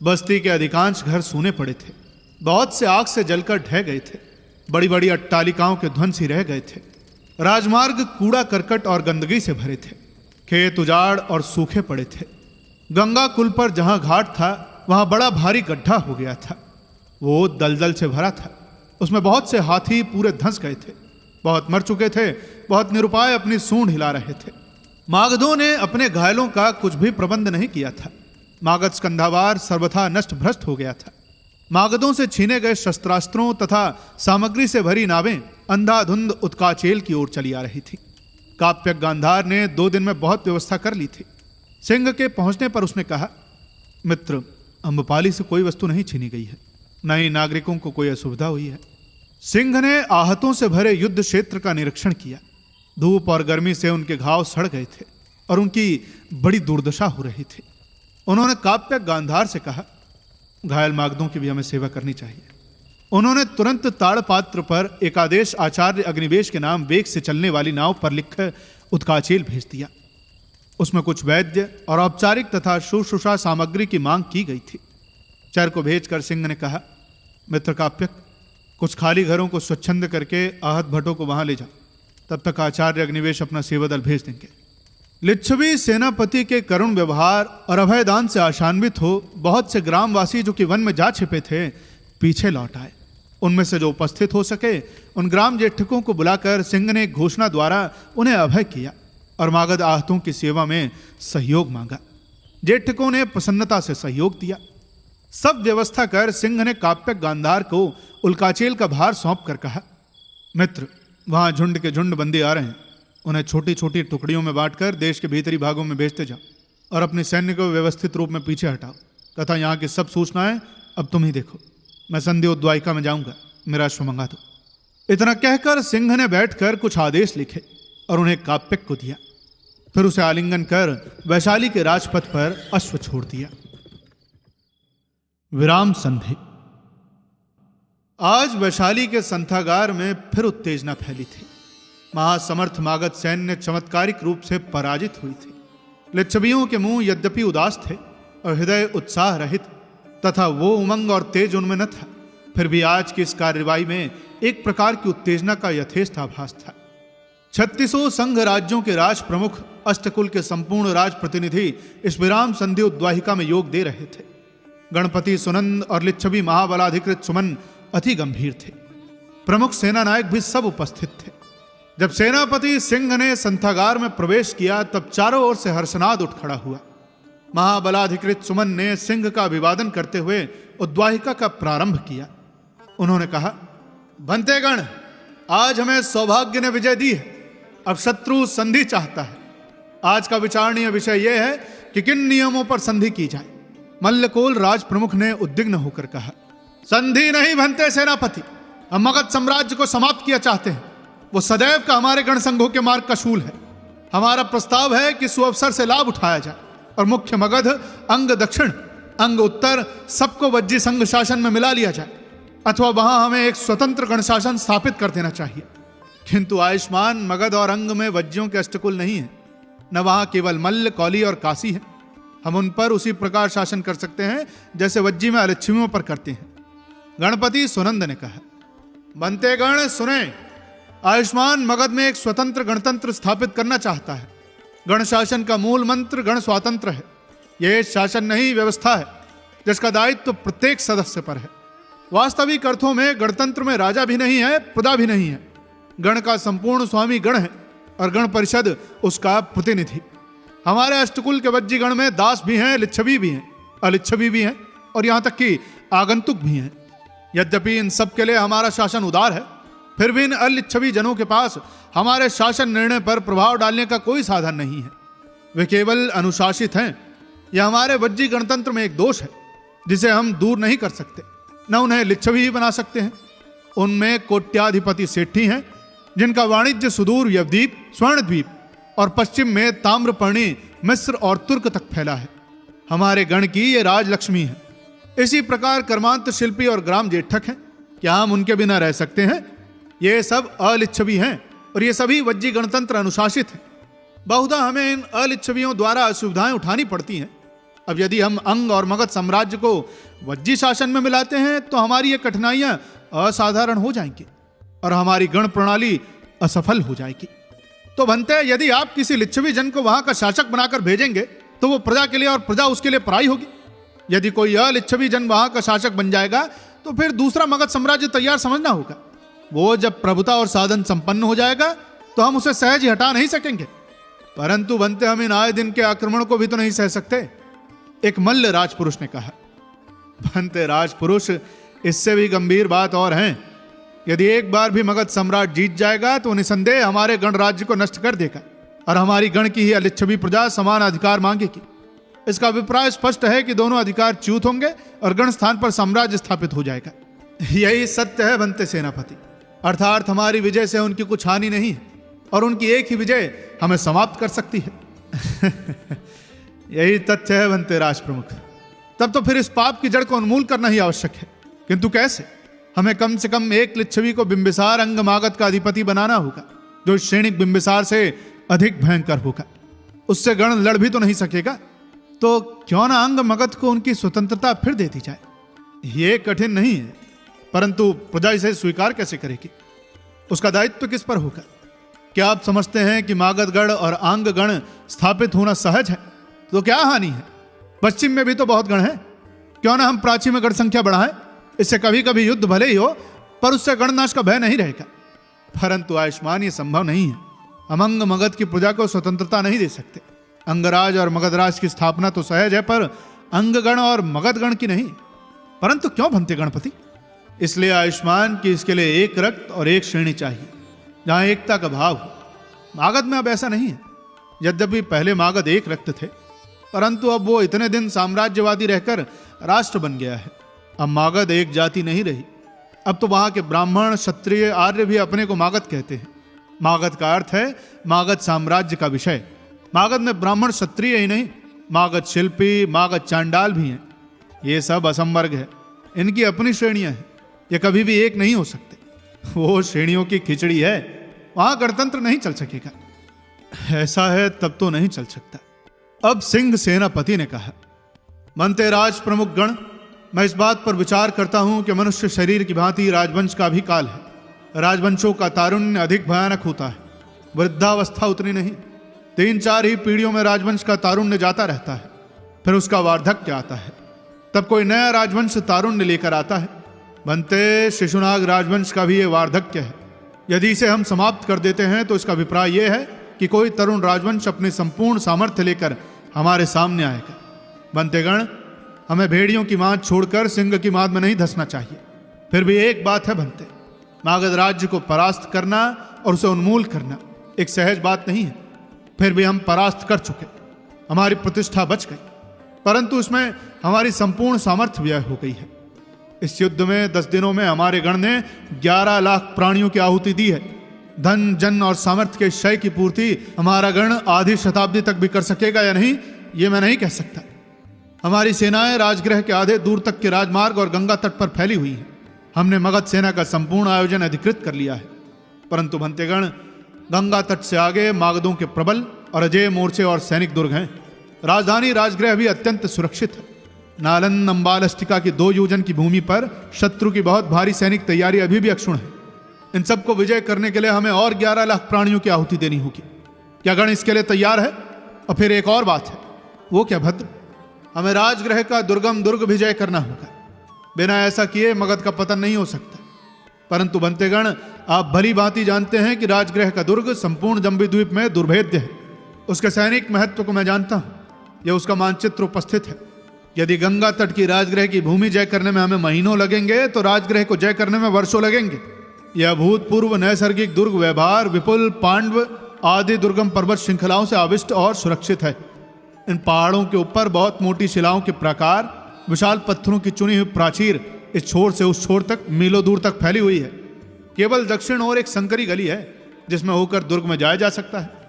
बस्ती के अधिकांश घर सूने पड़े थे। बहुत से आग से जलकर ढह गए थे। बड़ी बड़ी अट्टालिकाओं के ध्वंसी रह गए थे। राजमार्ग कूड़ा करकट और गंदगी से भरे थे। खेत उजाड़ और सूखे पड़े थे। गंगा कुल पर जहां घाट था वहां बड़ा भारी गड्ढा हो गया था। वो दलदल से भरा था। उसमें बहुत से हाथी पूरे धंस गए थे। बहुत मर चुके थे। बहुत निरुपाय अपनी सूंड हिला रहे थे। मागधों ने अपने घायलों का कुछ भी प्रबंध नहीं किया था। मागध स्कंधावार सर्वथा नष्ट भ्रष्ट हो गया था। मागधों से छीने गए शस्त्रास्त्रों तथा सामग्री से भरी नावें अंधाधुंध उत्काचेल की ओर चली आ रही थी। काप्यक गांधार ने 2 दिन में बहुत व्यवस्था कर ली थी। सिंह के पहुंचने पर उसने कहा, मित्र, अम्बपाली से कोई वस्तु नहीं छीनी गई है, न ही नागरिकों को कोई असुविधा हुई है। सिंह ने आहतों से भरे युद्ध क्षेत्र का निरीक्षण किया। धूप और गर्मी से उनके घाव सड़ गए थे और उनकी बड़ी दुर्दशा हो रही थी। उन्होंने काप्यक गांधार से कहा, घायल मागधों की भी हमें सेवा करनी चाहिए। उन्होंने तुरंत ताड़पात्र पर एकादेश आचार्य अग्निवेश के नाम वेग से चलने वाली नाव पर लिखकर उत्काचेल भेज दिया। उसमें कुछ वैद्य और औपचारिक तथा शुश्रूषा सामग्री की मांग की गई थी। चर को भेजकर सिंह ने कहा, मित्र काप्यक, कुछ खाली घरों को स्वच्छंद करके आहत भट्टों को वहां ले जाओ। तब तक आचार्य अग्निवेश अपना सेवादल भेज देंगे। लिच्छवी सेनापति के करुण व्यवहार और अभयदान से आशान्वित हो बहुत से ग्रामवासी जो कि वन में जा छिपे थे पीछे लौट आए। उनमें से जो उपस्थित हो सके उन ग्राम जेठकों को बुलाकर सिंह ने घोषणा द्वारा उन्हें अभय किया और मागध आहतों की सेवा में सहयोग मांगा। जेठकों ने प्रसन्नता से सहयोग दिया। सब व्यवस्था कर सिंह ने काप्यक गांधार को उल्काचेल का भार सौंप कर कहा, मित्र, वहां झुंड के झुंड बंदी आ रहे हैं। उन्हें छोटी छोटी टुकड़ियों में बांटकर देश के भीतरी भागों में भेजते जाओ और अपने सैन्य को व्यवस्थित रूप में पीछे हटाओ तथा यहाँ की सब सूचनाएं अब तुम ही देखो। मैं संधि उद्वाहिका में जाऊंगा, मेरा अश्व मंगा दो। इतना कहकर सिंह ने बैठकर कुछ आदेश लिखे और उन्हें काप्यक को दिया। फिर उसे आलिंगन कर वैशाली के राजपथ पर अश्व छोड़ दिया। विराम संधि। आज वैशाली के संथागार में फिर उत्तेजना फैली थी। महासमर्थ मागध सैन्य चमत्कारिक रूप से पराजित हुई थी। लिच्छवियों के मुंह यद्यपि उदास थे और हृदय उत्साह रहित तथा वो उमंग और तेज उनमें न था, फिर भी आज की इस कार्यवाही में एक प्रकार की उत्तेजना का यथेष्ट आभास था। 36 संघ राज्यों के राज प्रमुख अष्टकुल के संपूर्ण राज प्रतिनिधि इस विराम संधि उद्वाहिका में योग दे रहे थे। गणपति सुनंद और लिच्छवी महाबलाधिकृत सुमन अति गंभीर थे। प्रमुख सेना नायक भी सब उपस्थित थे। जब सेनापति सिंह ने संथागार में प्रवेश किया तब चारों ओर से हर्षनाद उठ खड़ा हुआ। महाबलाधिकृत सुमन ने सिंह का अभिवादन करते हुए उद्वाहिका का प्रारंभ किया। उन्होंने कहा, भंतेगण, आज हमें सौभाग्य ने विजय दी है। अब शत्रु संधि चाहता है। आज का विचारणीय विषय यह है कि किन नियमों पर संधि की जाए। मल्लकोल राज प्रमुख ने उद्विग्न होकर कहा, संधि नहीं भंते सेनापति, हम मगध साम्राज्य को समाप्त किया चाहते हैं। वो सदैव का हमारे गणसंघों के मार्ग का शूल है। हमारा प्रस्ताव है कि सुअवसर से लाभ उठाया जाए और मुख्य मगध, अंग दक्षिण, अंग उत्तर सबको वज्जी संघ शासन में मिला लिया जाए, अथवा वहां हमें एक स्वतंत्र गणशासन स्थापित कर देना चाहिए। किंतु आयुष्मान मगध और अंग में वज्जियों के अष्टकुल नहीं है, न वहां केवल मल्ल, कौली और काशी है। हम उन पर उसी प्रकार शासन कर सकते हैं जैसे वज्जी में अलिच्छवियों पर करते हैं। गणपति सुनंद ने कहा, बंतेगण सुने, आयुष्मान मगध में एक स्वतंत्र गणतंत्र स्थापित करना चाहता है। गण शासन का मूल मंत्र गण स्वातंत्र है। यह शासन नहीं, व्यवस्था है जिसका दायित्व प्रत्येक सदस्य पर है। वास्तविक अर्थों में गणतंत्र में राजा भी नहीं है, प्रजा भी नहीं है। गण का संपूर्ण स्वामी गण है और गण परिषद उसका प्रतिनिधि। हमारे अष्टकुल के वज्जी गण में दास भी हैं, लिच्छवी भी हैं, अलिच्छवी भी हैं और यहां तक कि आगंतुक भी हैं। यद्यपि इन सब के लिए हमारा शासन उदार है, फिर भी इन अलिच्छवी जनों के पास हमारे शासन निर्णय पर प्रभाव डालने का कोई साधन नहीं है। वे केवल अनुशासित हैं। यह हमारे वज्जी गणतंत्र में एक दोष है जिसे हम दूर नहीं कर सकते। न उन्हें लिच्छवी ही बना सकते हैं। उनमें कोट्याधिपति सेठी हैं जिनका वाणिज्य सुदूर यवद्वीप, स्वर्णद्वीप और पश्चिम में ताम्रपर्णी, मिस्र और तुर्क तक फैला है। हमारे गण की ये राजलक्ष्मी है। इसी प्रकार कर्मांत शिल्पी और ग्राम जेठक हैं। क्या हम उनके बिना रह सकते हैं? ये सब अलिच्छवी हैं और ये सभी वज्जी गणतंत्र अनुशासित हैं। बहुधा हमें इन अलिच्छवियों द्वारा असुविधाएं उठानी पड़ती हैं। अब यदि हम अंग और मगध साम्राज्य को वज्जी शासन में मिलाते हैं तो हमारी ये कठिनाइयां असाधारण हो जाएंगी और हमारी गण प्रणाली असफल हो जाएगी। तो बनते यदि आप किसी लिच्छवी जन को वहां का शासक बनाकर भेजेंगे तो वो प्रजा के लिए और प्रजा उसके लिए पराई होगी। यदि कोई अलिच्छवी जन वहां का शासक बन जाएगा तो फिर दूसरा मगध साम्राज्य तैयार समझना होगा। वो जब प्रभुता और साधन संपन्न हो जाएगा तो हम उसे सहज ही हटा नहीं सकेंगे। परंतु बनते हम इन आए दिन के आक्रमण को भी तो नहीं सह सकते, एक मल्ल राजपुरुष ने कहा। बनते राजपुरुष, इससे भी गंभीर बात और है। यदि एक बार भी मगध सम्राट जीत जाएगा तो निसंदेह हमारे गणराज्य को नष्ट कर देगा और हमारी गण की ही अलिच्छवी प्रजा समान अधिकार मांगेगी। इसका अभिप्राय स्पष्ट है कि दोनों अधिकार च्युत होंगे और गण स्थान पर साम्राज्य स्थापित हो जाएगा। यही सत्य है बनते सेनापति, अर्थात हमारी विजय से उनकी कुछ हानि नहीं है और उनकी एक ही विजय हमें समाप्त कर सकती है। यही तथ्य है बनते राज प्रमुख। तब तो फिर इस पाप की जड़ को उन्मूल करना ही आवश्यक है, किंतु कैसे? हमें कम से कम एक लिच्छवी को बिंबिसार अंग मागध का अधिपति बनाना होगा, जो श्रेणिक बिंबिसार से अधिक भयंकर होगा। उससे गण लड़ भी तो नहीं सकेगा, तो क्यों ना अंग मगध को उनकी स्वतंत्रता फिर दे दी जाए। ये कठिन नहीं है, परंतु प्रजा इसे स्वीकार कैसे करेगी? उसका दायित्व किस पर होगा? क्या आप समझते हैं कि मागधगढ़ और आंग गण स्थापित होना सहज है? तो क्या हानि है? पश्चिम में भी तो बहुत गण है, क्यों ना हम प्राची में गण संख्या बढ़ाएं। इससे कभी कभी युद्ध भले ही हो पर उससे गणनाश का भय नहीं रहेगा। परंतु आयुष्मान ये संभव नहीं है। हम अंग मगध की प्रजा को स्वतंत्रता नहीं दे सकते। अंगराज और मगधराज की स्थापना तो सहज है, पर अंगगण और मगधगण की नहीं। परंतु क्यों बनते गणपति? इसलिए आयुष्मान कि इसके लिए एक रक्त और एक श्रेणी चाहिए, जहां एकता का भाव हो। मागध में अब ऐसा नहीं है। यद्यपि पहले मागध एक रक्त थे, परंतु अब वो इतने दिन साम्राज्यवादी रहकर राष्ट्र बन गया है। अब मागध एक जाति नहीं रही। अब तो वहां के ब्राह्मण, क्षत्रिय, आर्य भी अपने को मागध कहते हैं। मागध का अर्थ है मागध साम्राज्य का विषय। मागध में ब्राह्मण क्षत्रिय ही नहीं, मागध शिल्पी, मागध चांडाल भी हैं। ये सब असंवर्ग है, इनकी अपनी श्रेणियां हैं। ये कभी भी एक नहीं हो सकते। वो श्रेणियों की खिचड़ी है, वहां गणतंत्र नहीं चल सकेगा। ऐसा है तब तो नहीं चल सकता। अब सिंह सेनापति ने कहा, मनते राज प्रमुख गण, मैं इस बात पर विचार करता हूं कि मनुष्य शरीर की भांति राजवंश का भी काल है। राजवंशों का तारुण्य अधिक भयानक होता है, वृद्धावस्था उतनी नहीं। 3-4 ही पीढ़ियों में राजवंश का तारुण्य जाता रहता है, फिर उसका वार्धक्य आता है, तब कोई नया राजवंश तारुण्य लेकर आता है। बनते शिशुनाग राजवंश का भी ये वार्धक्य है। यदि इसे हम समाप्त कर देते हैं तो इसका अभिप्राय यह है कि कोई तरुण राजवंश अपने संपूर्ण सामर्थ्य लेकर हमारे सामने आएगा। बनतेगण, हमें भेड़ियों की मांद छोड़कर सिंह की मांद में नहीं धंसना चाहिए। फिर भी एक बात है बनते, मागध राज्य को परास्त करना और उसे उन्मूल करना एक सहज बात नहीं है। फिर भी हम परास्त कर चुके, हमारी प्रतिष्ठा बच गई, परंतु उसमें हमारी संपूर्ण सामर्थ्य व्यय हो गई है। इस युद्ध में 10 दिनों में हमारे गण ने 11 लाख प्राणियों की आहुति दी है। धन, जन और सामर्थ्य के क्षय की पूर्ति हमारा गण आधी शताब्दी तक भी कर सकेगा या नहीं, ये मैं नहीं कह सकता। हमारी सेनाएं राजगृह के आधे दूर तक के राजमार्ग और गंगा तट पर फैली हुई हैं। हमने मगध सेना का संपूर्ण आयोजन अधिकृत कर लिया है, परंतु भंतेगण, गंगा तट से आगे मागधों के प्रबल और अजय मोर्चे और सैनिक दुर्ग हैं। राजधानी राजगृह भी अत्यंत सुरक्षित है। नालन अंबाल अस्टिका की 2 योजन की भूमि पर शत्रु की बहुत भारी सैनिक तैयारी अभी भी अक्षुण है। इन सबको विजय करने के लिए हमें और 11 लाख प्राणियों की आहुति देनी होगी। क्या गण इसके लिए तैयार है? और फिर एक और बात है, वो क्या भद्र, हमें राजगृह का दुर्गम दुर्ग विजय करना होगा। बिना ऐसा किए मगध का पतन नहीं हो सकता। परंतु बनतेगण, आप भली भांति जानते हैं कि राजगृह का दुर्ग संपूर्ण जम्बूद्वीप में दुर्भेद्य है। उसके सैनिक महत्व को मैं जानता हूं, यह उसका मानचित्र उपस्थित है। यदि गंगा तट की राजगृह की भूमि जय करने में हमें महीनों लगेंगे तो राजगृह को जय करने में वर्षों लगेंगे। यह अभूतपूर्व नैसर्गिक दुर्ग व्यवहार विपुल पांडव आदि दुर्गम पर्वत श्रृंखलाओं से आविष्ट और सुरक्षित है। इन पहाड़ों के ऊपर बहुत मोटी शिलाओं के प्राकार, विशाल पत्थरों की चुनी हुई प्राचीर इस छोर से उस छोर तक मीलों दूर तक फैली हुई है। केवल दक्षिण ओर एक संकरी गली है जिसमें होकर दुर्ग में जाया जा सकता है।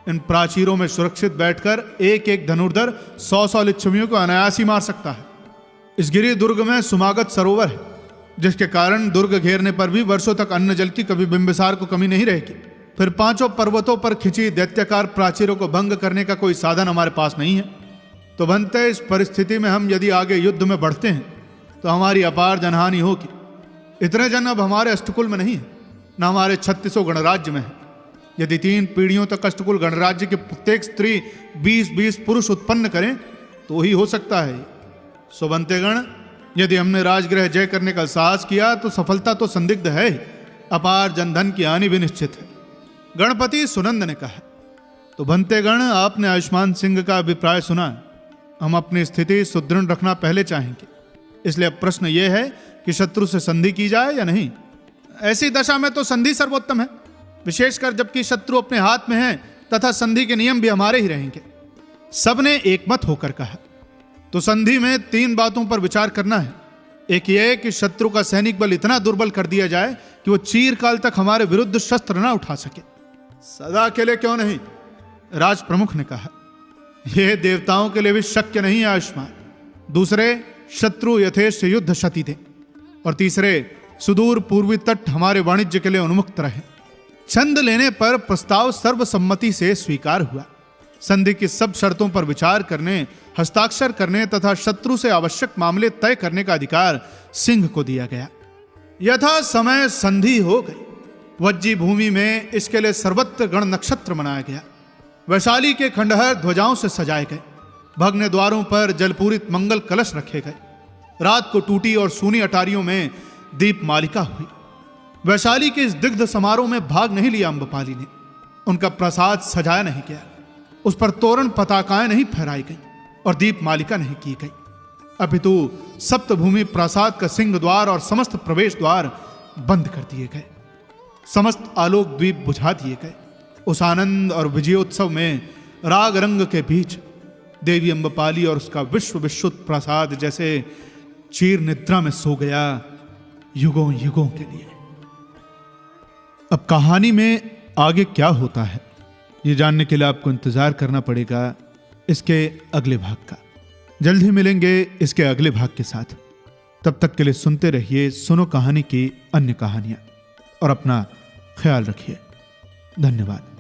इन प्राचीरों में सुरक्षित बैठकर एक एक धनुर्धर 100 लिच्छवियों को अनायास ही मार सकता है। इस गिरि दुर्ग में सुमागत सरोवर है, जिसके कारण दुर्ग घेरने पर भी वर्षों तक अन्न जल की कभी बिंबिसार को कमी नहीं रहेगी। फिर 5 पर्वतों पर खिंची दैत्याकार प्राचीरों को भंग करने का कोई साधन हमारे पास नहीं है। तो बनते इस परिस्थिति में हम यदि आगे युद्ध में बढ़ते हैं तो हमारी अपार जनहानि होगी। इतने जन अब हमारे अष्टकुल में नहीं है, न हमारे 36 गणराज्य में है। यदि 3 पीढ़ियों तक अष्टकुल गणराज्य की प्रत्येक स्त्री 20-20 पुरुष उत्पन्न करें तो ही हो सकता है। सो बनतेगण, यदि हमने राजगृह जय करने का साहस किया तो सफलता तो संदिग्ध है, अपार जनधन की हानि भी निश्चित है। गणपति सुनंद ने कहा, तो बनतेगण, आपने आयुष्मान सिंह का अभिप्राय सुना। हम अपनी स्थिति सुदृढ़ रखना पहले चाहेंगे, इसलिए अब प्रश्न यह है कि शत्रु से संधि की जाए या नहीं। ऐसी दशा में तो संधि सर्वोत्तम है, विशेषकर जबकि शत्रु अपने हाथ में है तथा संधि के नियम भी हमारे ही रहेंगे। सबने एकमत होकर कहा, तो संधि में 3 बातों पर विचार करना है। एक यह कि शत्रु का सैनिक बल इतना दुर्बल कर दिया जाए कि वो चीरकाल तक हमारे विरुद्ध शस्त्र न उठा सके। सदा के लिए क्यों नहीं, राज प्रमुख ने कहा, यह देवताओं के लिए भी शक्य नहीं है आयुष्मान। दूसरे, शत्रु यथेष्ट युद्ध क्षति दे। और तीसरे, सुदूर पूर्वी तट हमारे वाणिज्य के लिए उन्मुक्त रहे। छंद लेने पर प्रस्ताव सर्वसम्मति से स्वीकार हुआ। संधि की सब शर्तों पर विचार करने, हस्ताक्षर करने तथा शत्रु से आवश्यक मामले तय करने का अधिकार सिंह को दिया गया। यथा समय संधि हो गई। वज्जी भूमि में इसके लिए सर्वत्र गण नक्षत्र मनाया गया। वैशाली के खंडहर ध्वजाओं से सजाए गए। भग्न द्वारों पर जलपूरित मंगल कलश रखे गए। रात को टूटी और सूनी अटारियों में दीप मालिका हुई। वैशाली के इस दिग्ध समारोह में भाग नहीं लिया अम्बपाली ने। उनका प्रसाद सजाया नहीं गया, उस पर तोरण पताकाएं नहीं फहराई गई और दीप मालिका नहीं की गई, अपितु सप्तभूमि प्रासाद का सिंह द्वार और समस्त प्रवेश द्वार बंद कर दिए गए। समस्त आलोक द्वीप बुझा दिए गए। उस आनंद और विजयोत्सव में राग रंग के बीच देवी अम्बपाली और उसका विश्व विश्रुत प्रासाद जैसे चीर निद्रा में सो गया, युगों युगों के लिए। अब कहानी में आगे क्या होता है ये जानने के लिए आपको इंतजार करना पड़ेगा इसके अगले भाग का। जल्द ही मिलेंगे इसके अगले भाग के साथ। तब तक के लिए सुनते रहिए सुनो कहानी की अन्य कहानियां और अपना ख्याल रखिए। धन्यवाद।